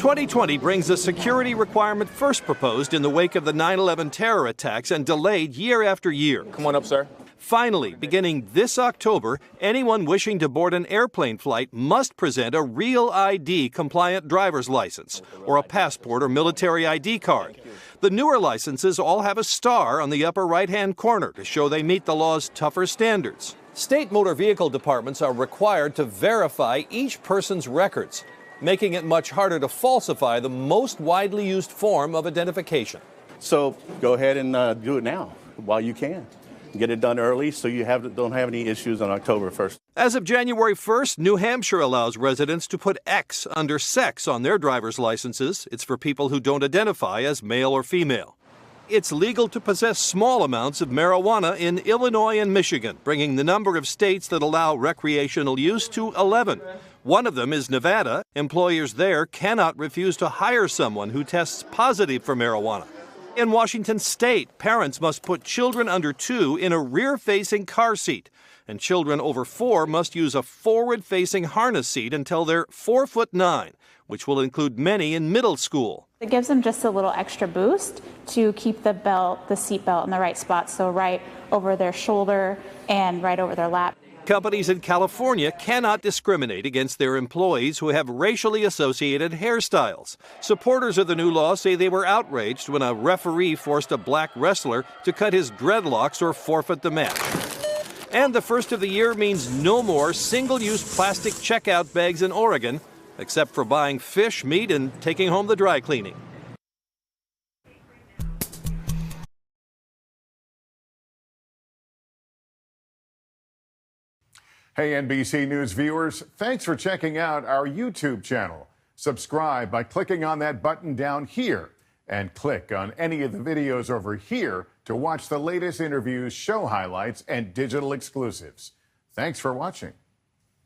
2020 brings a security requirement first proposed in the wake of the 9/11 terror attacks and delayed year after year. Come on up, sir. Finally, beginning this October, anyone wishing to board an airplane flight must present a real ID-compliant driver's license or a passport or military ID card. The newer licenses all have a star on the upper right-hand corner to show they meet the law's tougher standards. State motor vehicle departments are required to verify each person's records, making it much harder to falsify the most widely used form of identification. So go ahead and do it now while you can. Get it done early so you don't have any issues on October 1st. As of January 1st, New Hampshire allows residents to put X under sex on their driver's licenses. It's for people who don't identify as male or female. It's legal to possess small amounts of marijuana in Illinois and Michigan, bringing the number of states that allow recreational use to 11. One of them is Nevada. Employers there cannot refuse to hire someone who tests positive for marijuana. In Washington state, parents must put children under 2 in a rear-facing car seat, and children over 4 must use a forward-facing harness seat until they're 4'9", which will include many in middle school. It gives them just a little extra boost to keep the seat belt in the right spot, so right over their shoulder and right over their lap. Companies in California cannot discriminate against their employees who have racially associated hairstyles. Supporters of the new law say they were outraged when a referee forced a black wrestler to cut his dreadlocks or forfeit the match. And the first of the year means no more single-use plastic checkout bags in Oregon, except for buying fish, meat, and taking home the dry cleaning. Hey, NBC News viewers, thanks for checking out our YouTube channel. Subscribe by clicking on that button down here and click on any of the videos over here to watch the latest interviews, show highlights, and digital exclusives. Thanks for watching.